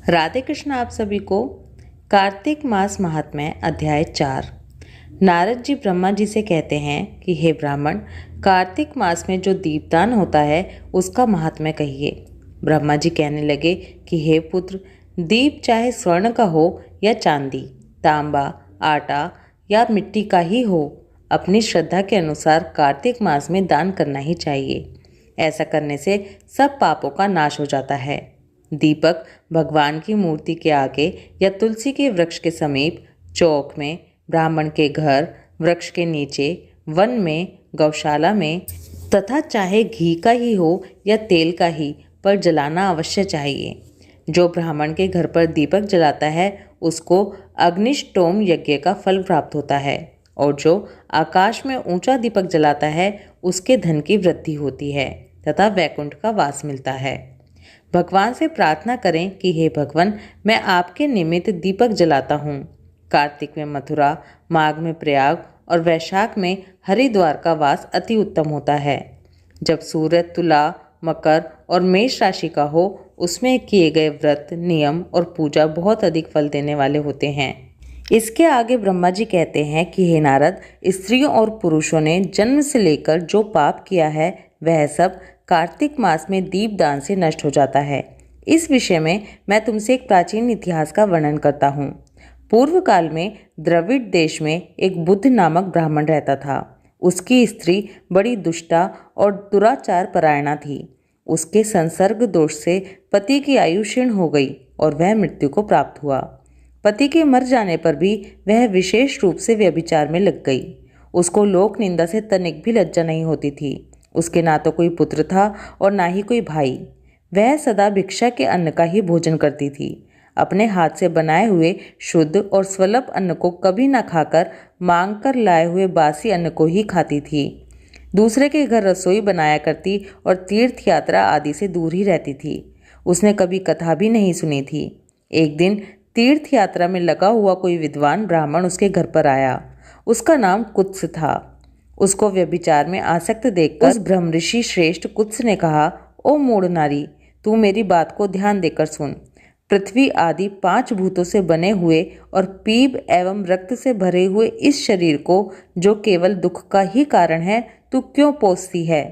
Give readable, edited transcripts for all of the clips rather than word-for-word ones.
राधे कृष्ण आप सभी को। कार्तिक मास महात्म्य अध्याय 4। नारद जी ब्रह्मा जी से कहते हैं कि हे ब्राह्मण, कार्तिक मास में जो दीपदान होता है उसका महात्म्य कहिए। ब्रह्मा जी कहने लगे कि हे पुत्र, दीप चाहे स्वर्ण का हो या चांदी, तांबा, आटा या मिट्टी का ही हो, अपनी श्रद्धा के अनुसार कार्तिक मास में दान करना ही चाहिए। ऐसा करने से सब पापों का नाश हो जाता है। दीपक भगवान की मूर्ति के आगे या तुलसी के वृक्ष के समीप, चौक में, ब्राह्मण के घर, वृक्ष के नीचे, वन में, गौशाला में तथा चाहे घी का ही हो या तेल का ही, पर जलाना अवश्य चाहिए। जो ब्राह्मण के घर पर दीपक जलाता है उसको अग्निष्टोम यज्ञ का फल प्राप्त होता है, और जो आकाश में ऊंचा दीपक जलाता है उसके धन की वृद्धि होती है तथा वैकुंठ का वास मिलता है। भगवान से प्रार्थना करें कि हे भगवान, मैं आपके निमित्त दीपक जलाता हूँ। कार्तिक में मथुरा, माघ में प्रयाग और वैशाख में हरिद्वार का वास अति उत्तम होता है। जब सूर्य तुला, मकर और मेष राशि का हो, उसमें किए गए व्रत, नियम और पूजा बहुत अधिक फल देने वाले होते हैं। इसके आगे ब्रह्मा जी कहते हैं कि हे नारद, स्त्रियों और पुरुषों ने जन्म से लेकर जो पाप किया है वह सब कार्तिक मास में दीपदान से नष्ट हो जाता है। इस विषय में मैं तुमसे एक प्राचीन इतिहास का वर्णन करता हूँ। पूर्व काल में द्रविड़ देश में एक बुद्ध नामक ब्राह्मण रहता था। उसकी स्त्री बड़ी दुष्टा और दुराचार परायणा थी। उसके संसर्ग दोष से पति की आयु क्षीण हो गई और वह मृत्यु को प्राप्त हुआ। पति के मर जाने पर भी वह विशेष रूप से व्यभिचार में लग गई। उसको लोक निंदा से तनिक भी लज्जा नहीं होती थी। उसके ना तो कोई पुत्र था और ना ही कोई भाई। वह सदा भिक्षा के अन्न का ही भोजन करती थी। अपने हाथ से बनाए हुए शुद्ध और स्वल्प अन्न को कभी न खाकर मांग कर लाए हुए बासी अन्न को ही खाती थी। दूसरे के घर रसोई बनाया करती और तीर्थ यात्रा आदि से दूर ही रहती थी। उसने कभी कथा भी नहीं सुनी थी। एक दिन तीर्थ यात्रा में लगा हुआ कोई विद्वान ब्राह्मण उसके घर पर आया। उसका नाम कुत्स था। उसको व्यभिचार में आसक्त देखकर उस ब्रह्मऋषि श्रेष्ठ कुत्स ने कहा, ओ मूढ़ नारी, तू मेरी बात को ध्यान देकर सुन। पृथ्वी आदि 5 भूतों से बने हुए और पीप एवं रक्त से भरे हुए इस शरीर को, जो केवल दुख का ही कारण है, तू क्यों पोसती है?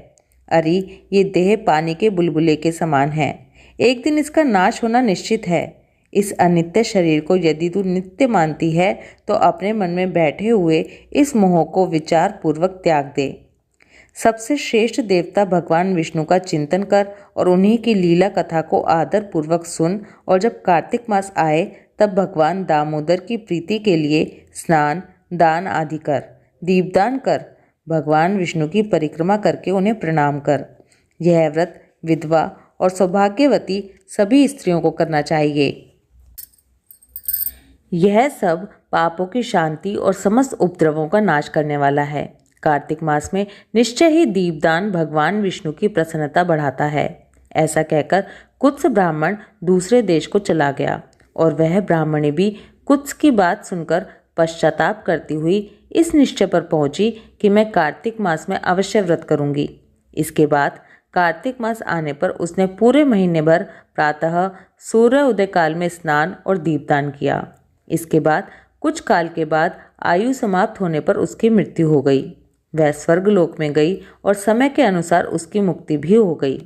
अरे, ये देह पानी के बुलबुले के समान है। एक दिन इसका नाश होना निश्चित है। इस अनित्य शरीर को यदि तू नित्य मानती है तो अपने मन में बैठे हुए इस मोह को विचार पूर्वक त्याग दे। सबसे श्रेष्ठ देवता भगवान विष्णु का चिंतन कर और उन्हीं की लीला कथा को आदर पूर्वक सुन, और जब कार्तिक मास आए तब भगवान दामोदर की प्रीति के लिए स्नान, दान आदि कर, दीपदान कर, भगवान विष्णु की परिक्रमा करके उन्हें प्रणाम कर। यह व्रत विधवा और सौभाग्यवती सभी स्त्रियों को करना चाहिए। यह सब पापों की शांति और समस्त उपद्रवों का नाश करने वाला है। कार्तिक मास में निश्चय ही दीपदान भगवान विष्णु की प्रसन्नता बढ़ाता है। ऐसा कहकर कुत्स ब्राह्मण दूसरे देश को चला गया, और वह ब्राह्मणी भी कुत्स की बात सुनकर पश्चाताप करती हुई इस निश्चय पर पहुंची कि मैं कार्तिक मास में अवश्य व्रत करूंगी। इसके बाद कार्तिक मास आने पर उसने पूरे महीने भर प्रातः सूर्य उदय काल में स्नान और दीपदान किया। इसके बाद कुछ काल के बाद आयु समाप्त होने पर उसकी मृत्यु हो गई। वह स्वर्गलोक में गई और समय के अनुसार उसकी मुक्ति भी हो गई।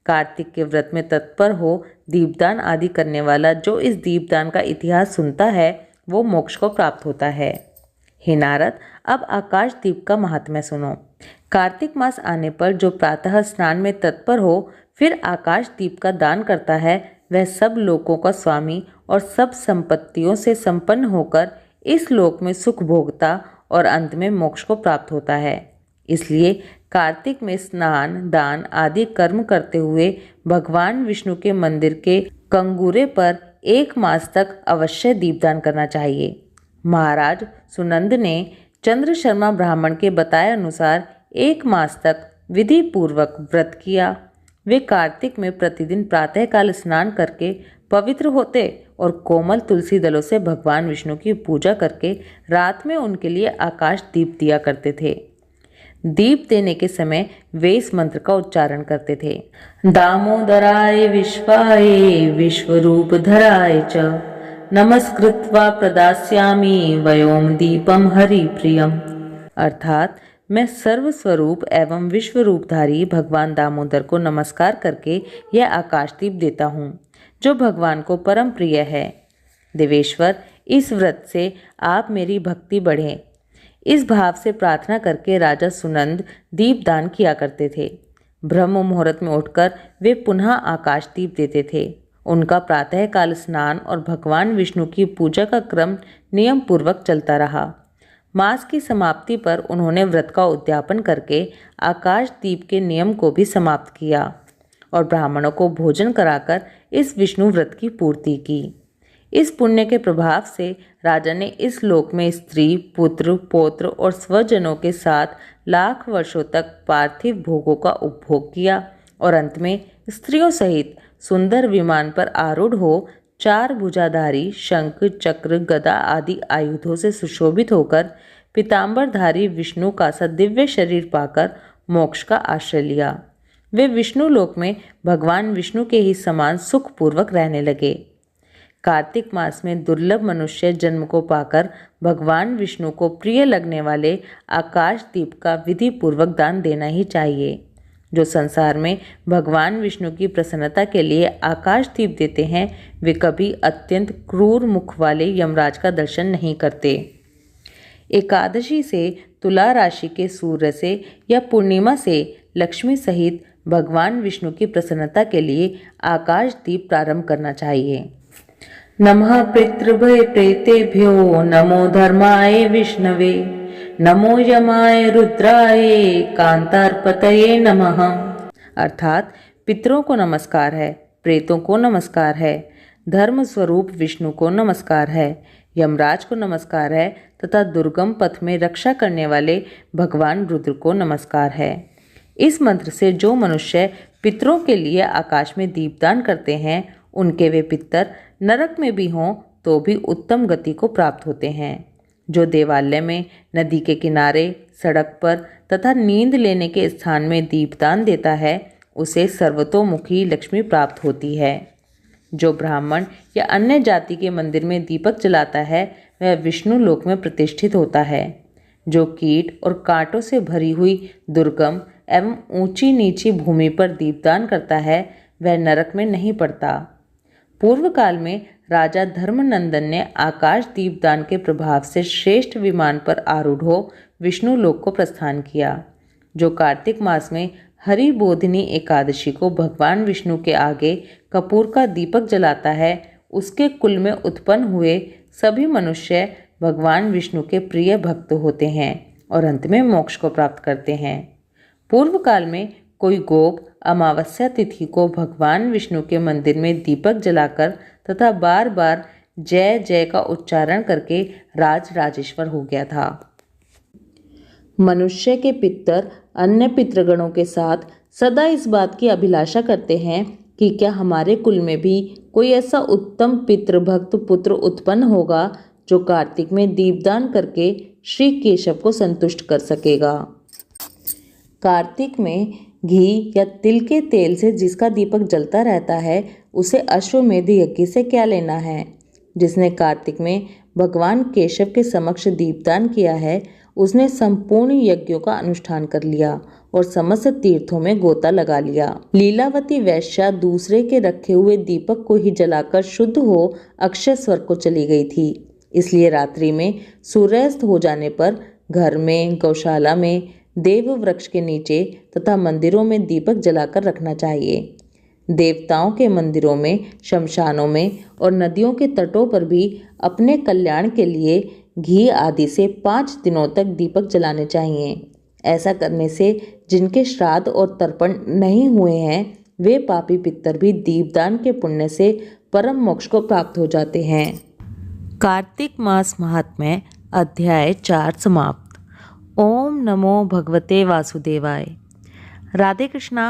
कार्तिक के व्रत में तत्पर हो दीपदान आदि करने वाला जो इस दीपदान का इतिहास सुनता है वो मोक्ष को प्राप्त होता है। हे नारद, अब आकाश दीप का महात्म्य सुनो। कार्तिक मास आने पर जो प्रातः स्नान में तत्पर हो फिर आकाश दीप का दान करता है, वह सब लोकों का स्वामी और सब संपत्तियों से संपन्न होकर इस लोक में सुख भोगता और अंत में मोक्ष को प्राप्त होता है। इसलिए कार्तिक में स्नान, दान आदि कर्म करते हुए भगवान विष्णु के मंदिर के कंगूरे पर 1 मास तक अवश्य दीपदान करना चाहिए। महाराज सुनंद ने चंद्र शर्मा ब्राह्मण के बताए अनुसार 1 मास तक विधि पूर्वक व्रत किया। वे कार्तिक में प्रतिदिन प्रातःकाल स्नान करके पवित्र होते और कोमल तुलसी दलों से भगवान विष्णु की पूजा करके रात में उनके लिए आकाश दीप दिया करते थे। दीप देने के समय वे इस मंत्र का उच्चारण करते थे। दामोदराय विश्वाय विश्वरूप धराय च नमस्कृत्वा प्रदास्यामि वयोम दीपम हरिप्रियम। अर्थात मैं सर्वस्वरूप एवं विश्वरूपधारी भगवान दामोदर को नमस्कार करके यह आकाशदीप देता हूँ जो भगवान को परम प्रिय है। देवेश्वर, इस व्रत से आप मेरी भक्ति बढ़े, इस भाव से प्रार्थना करके राजा सुनंद दीपदान किया करते थे। ब्रह्म मुहूर्त में उठकर वे पुनः आकाशदीप देते थे। उनका प्रातःकाल स्नान और भगवान विष्णु की पूजा का क्रम नियम पूर्वक चलता रहा। मास की समाप्ति पर उन्होंने व्रत का उद्यापन करके आकाशदीप के नियम को भी समाप्त किया और ब्राह्मणों को भोजन कराकर इस विष्णु व्रत की पूर्ति की। इस पुण्य के प्रभाव से राजा ने इस लोक में स्त्री, पुत्र, पौत्र और स्वजनों के साथ लाख वर्षों तक पार्थिव भोगों का उपभोग किया और अंत में स्त्रियों सहित सुंदर विमान पर आरूढ़ हो 4 भुजाधारी शंख, चक्र, गदा आदि आयुधों से सुशोभित होकर पीताम्बरधारी विष्णु का सा दिव्य शरीर पाकर मोक्ष का आश्रय लिया। वे विष्णु लोक में भगवान विष्णु के ही समान सुखपूर्वक रहने लगे। कार्तिक मास में दुर्लभ मनुष्य जन्म को पाकर भगवान विष्णु को प्रिय लगने वाले आकाशदीप का विधि पूर्वक दान देना ही चाहिए। जो संसार में भगवान विष्णु की प्रसन्नता के लिए आकाशदीप देते हैं वे कभी अत्यंत क्रूर मुख वाले यमराज का दर्शन नहीं करते। एकादशी से, तुला राशि के सूर्य से या पूर्णिमा से लक्ष्मी सहित भगवान विष्णु की प्रसन्नता के लिए आकाशदीप प्रारंभ करना चाहिए। नमः पितृभय प्रेतेभ्यो नमो धर्माय विष्णवे नमो यमाय रुद्राय कांतार्पतये नमः। अर्थात पितरों को नमस्कार है, प्रेतों को नमस्कार है, धर्म स्वरूप विष्णु को नमस्कार है, यमराज को नमस्कार है तथा दुर्गम पथ में रक्षा करने वाले भगवान रुद्र को नमस्कार है। इस मंत्र से जो मनुष्य पितरों के लिए आकाश में दीपदान करते हैं उनके वे पितर नरक में भी हों तो भी उत्तम गति को प्राप्त होते हैं। जो देवालय में, नदी के किनारे, सड़क पर तथा नींद लेने के स्थान में दीपदान देता है उसे सर्वतोमुखी लक्ष्मी प्राप्त होती है। जो ब्राह्मण या अन्य जाति के मंदिर में दीपक जलाता है वह विष्णु लोक में प्रतिष्ठित होता है। जो कीट और कांटों से भरी हुई दुर्गम एवं ऊंची नीची भूमि पर दीपदान करता है वह नरक में नहीं पड़ता। पूर्व काल में राजा धर्मनंदन ने आकाश दीपदान के प्रभाव से श्रेष्ठ विमान पर आरूढ़ हो विष्णु लोक को प्रस्थान किया। जो कार्तिक मास में हरिबोधिनी एकादशी को भगवान विष्णु के आगे कपूर का दीपक जलाता है उसके कुल में उत्पन्न हुए सभी मनुष्य भगवान विष्णु के प्रिय भक्त होते हैं और अंत में मोक्ष को प्राप्त करते हैं। पूर्व काल में कोई गोप अमावस्या तिथि को भगवान विष्णु के मंदिर में दीपक जलाकर तथा बार बार जय जय का उच्चारण करके राज राजेश्वर हो गया था। मनुष्य के पितर अन्य पितृगणों के साथ सदा इस बात की अभिलाषा करते हैं कि क्या हमारे कुल में भी कोई ऐसा उत्तम पितृभक्त पुत्र उत्पन्न होगा जो कार्तिक में दीपदान करके श्री केशव को संतुष्ट कर सकेगा। कार्तिक में घी या तिल के तेल से जिसका दीपक जलता रहता है उसे अश्वमेध यज्ञ से क्या लेना है। जिसने कार्तिक में भगवान केशव के समक्ष दीपदान किया है उसने संपूर्ण यज्ञों का अनुष्ठान कर लिया और समस्त तीर्थों में गोता लगा लिया। लीलावती वैश्या दूसरे के रखे हुए दीपक को ही जलाकर शुद्ध हो अक्षय स्वर्ग को चली गई थी। इसलिए रात्रि में सूर्यास्त हो जाने पर घर में, गौशाला में, देव वृक्ष के नीचे तथा मंदिरों में दीपक जलाकर रखना चाहिए। देवताओं के मंदिरों में, शमशानों में और नदियों के तटों पर भी अपने कल्याण के लिए घी आदि से 5 दिनों तक दीपक जलाने चाहिए। ऐसा करने से जिनके श्राद्ध और तर्पण नहीं हुए हैं वे पापी पितर भी दीपदान के पुण्य से परम मोक्ष को प्राप्त हो जाते हैं। कार्तिक मास महात्म्य अध्याय 4 समाप्त। ओम नमो भगवते वासुदेवाय। राधे कृष्णा।